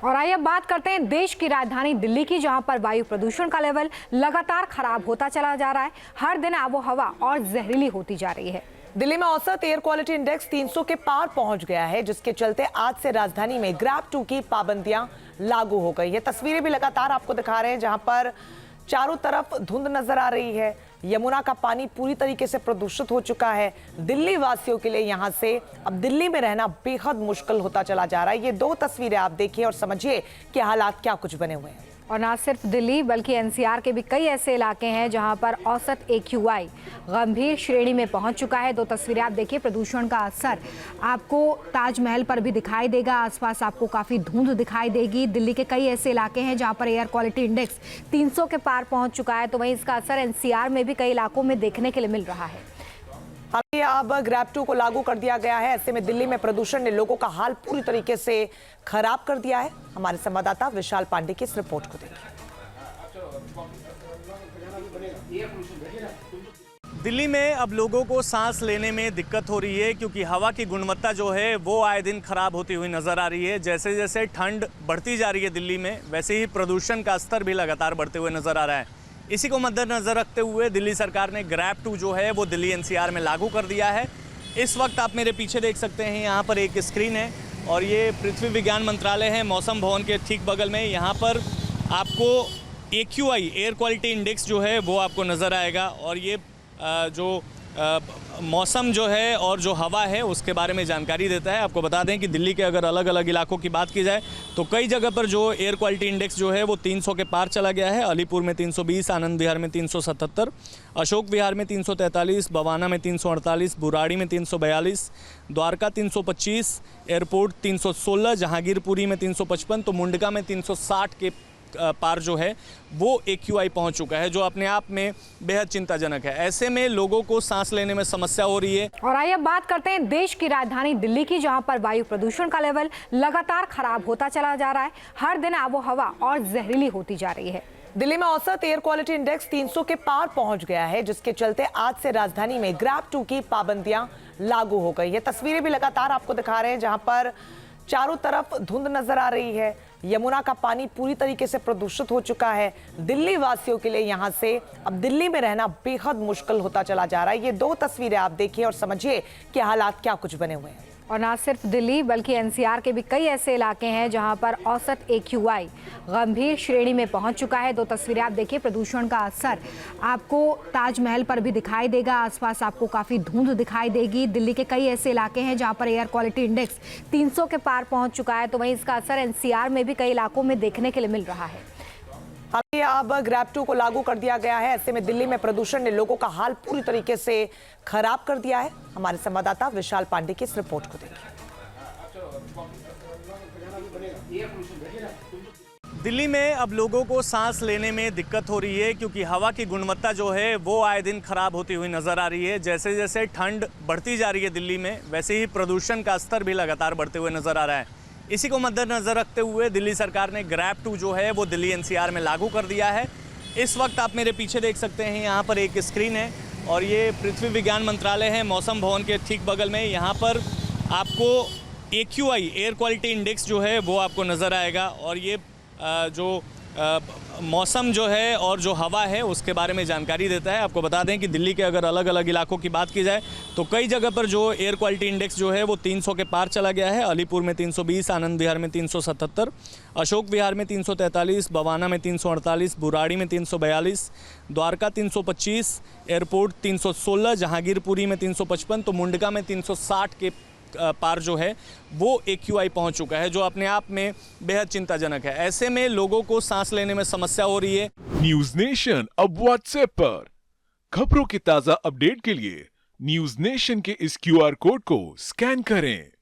और आइए अब बात करते हैं देश की राजधानी दिल्ली की, जहां पर वायु प्रदूषण का लेवल लगातार खराब होता चला जा रहा है। हर दिन आबोहवा और जहरीली होती जा रही है। दिल्ली में औसत एयर क्वालिटी इंडेक्स 300 के पार पहुंच गया है, जिसके चलते आज से राजधानी में ग्रैब 2 की पाबंदियां लागू हो गई है। तस्वीरें भी लगातार आपको दिखा रहे हैं, जहां पर चारों तरफ धुंध नजर आ रही है। यमुना का पानी पूरी तरीके से प्रदूषित हो चुका है। दिल्ली वासियों के लिए यहां से अब दिल्ली में रहना बेहद मुश्किल होता चला जा रहा है। ये दो तस्वीरें आप देखिए और समझिए कि हालात क्या कुछ बने हुए हैं। और ना सिर्फ दिल्ली बल्कि एनसीआर के भी कई ऐसे इलाके हैं जहां पर औसत AQI गंभीर श्रेणी में पहुंच चुका है। दो तस्वीरें आप देखिए, प्रदूषण का असर आपको ताजमहल पर भी दिखाई देगा। आसपास आपको काफ़ी धुंध दिखाई देगी। दिल्ली के कई ऐसे इलाके हैं जहां पर एयर क्वालिटी इंडेक्स 300 के पार पहुंच चुका है, तो वहीं इसका असर एनसीआर में भी कई इलाकों में देखने के लिए मिल रहा है। हालांकि अब ग्रैब 2 को लागू कर दिया गया है। ऐसे में दिल्ली में प्रदूषण ने लोगों का हाल पूरी तरीके से खराब कर दिया है। हमारे संवाददाता विशाल पांडे की इस रिपोर्ट को देखिए। दिल्ली में अब लोगों को सांस लेने में दिक्कत हो रही है, क्योंकि हवा की गुणवत्ता जो है वो आए दिन खराब होती हुई नजर आ रही है। जैसे जैसे ठंड बढ़ती जा रही है दिल्ली में, वैसे ही प्रदूषण का स्तर भी लगातार बढ़ते हुए नजर आ रहा है। इसी को मद्देनजर रखते हुए दिल्ली सरकार ने ग्रैब 2 जो है वो दिल्ली NCR में लागू कर दिया है। इस वक्त आप मेरे पीछे देख सकते हैं, यहाँ पर एक स्क्रीन है और ये पृथ्वी विज्ञान मंत्रालय है, मौसम भवन के ठीक बगल में। यहाँ पर आपको AQI एयर क्वालिटी इंडेक्स जो है वो आपको नज़र आएगा और ये जो मौसम जो है और जो हवा है उसके बारे में जानकारी देता है। आपको बता दें कि दिल्ली के अगर अलग अलग इलाकों की बात की जाए तो कई जगह पर जो एयर क्वालिटी इंडेक्स जो है वो 300 के पार चला गया है। अलीपुर में 320, आनंद विहार में 377, अशोक विहार में 343, बवाना में 348, बुराड़ी में 342, द्वारका 325, एयरपोर्ट 316, जहांगीरपुरी में 355, तो मुंडका में 360 के पार जो है वो AQI पहुंच चुका है, जो अपने आप में बेहद चिंताजनक है। ऐसे में लोगों को सांस लेने में समस्या हो रही है। और आइए अब बात करते हैं देश की राजधानी दिल्ली की, जहां पर वायु प्रदूषण का लेवल लगातार खराब होता चला जा रहा है। हर दिन आबोहवा और जहरीली होती जा रही है। दिल्ली में औसत एयर क्वालिटी इंडेक्स 300 के पार पहुंच गया है, जिसके चलते आज से राजधानी में ग्रैब 2 की पाबंदियां लागू हो गई है। तस्वीरें भी लगातार आपको दिखा रहे हैं, जहां पर चारों तरफ धुंध नजर आ रही है। यमुना का पानी पूरी तरीके से प्रदूषित हो चुका है। दिल्ली वासियों के लिए यहां से अब दिल्ली में रहना बेहद मुश्किल होता चला जा रहा है। ये दो तस्वीरें आप देखिए और समझिए कि हालात क्या कुछ बने हुए हैं। और ना सिर्फ दिल्ली बल्कि एनसीआर के भी कई ऐसे इलाके हैं जहां पर औसत AQI गंभीर श्रेणी में पहुंच चुका है। दो तस्वीरें आप देखिए, प्रदूषण का असर आपको ताजमहल पर भी दिखाई देगा। आसपास आपको काफ़ी धुंध दिखाई देगी। दिल्ली के कई ऐसे इलाके हैं जहां पर एयर क्वालिटी इंडेक्स 300 के पार पहुंच चुका है, तो वहीं इसका असर NCR में भी कई इलाकों में देखने के लिए मिल रहा है। हालांकि अब ग्रैब 2 को लागू कर दिया गया है। ऐसे में दिल्ली में प्रदूषण ने लोगों का हाल पूरी तरीके से खराब कर दिया है। हमारे संवाददाता विशाल पांडे की इस रिपोर्ट को देखिए। दिल्ली में अब लोगों को सांस लेने में दिक्कत हो रही है, क्योंकि हवा की गुणवत्ता जो है वो आए दिन खराब होती हुई नजर आ रही है। जैसे जैसे ठंड बढ़ती जा रही है दिल्ली में, वैसे ही प्रदूषण का स्तर भी लगातार बढ़ते हुए नजर आ रहा है। इसी को मद्देनजर रखते हुए दिल्ली सरकार ने ग्रैब 2 जो है वो दिल्ली NCR में लागू कर दिया है। इस वक्त आप मेरे पीछे देख सकते हैं, यहाँ पर एक स्क्रीन है और ये पृथ्वी विज्ञान मंत्रालय है, मौसम भवन के ठीक बगल में। यहाँ पर आपको AQI एयर क्वालिटी इंडेक्स जो है वो आपको नज़र आएगा और ये जो मौसम जो है और जो हवा है उसके बारे में जानकारी देता है। आपको बता दें कि दिल्ली के अगर अलग अलग इलाकों की बात की जाए तो कई जगह पर जो एयर क्वालिटी इंडेक्स जो है वो 300 के पार चला गया है। अलीपुर में 320, आनंद विहार में 377, अशोक विहार में 343, बवाना में 348, बुराड़ी में 342, द्वारका 325, एयरपोर्ट 316, जहांगीरपुरी में 355, तो मुंडका में 360 के पार जो है वो AQI पहुंच चुका है, जो अपने आप में बेहद चिंताजनक है। ऐसे में लोगों को सांस लेने में समस्या हो रही है। न्यूज नेशन अब व्हाट्सएप पर खबरों की ताजा अपडेट के लिए न्यूज नेशन के इस QR कोड को स्कैन करें।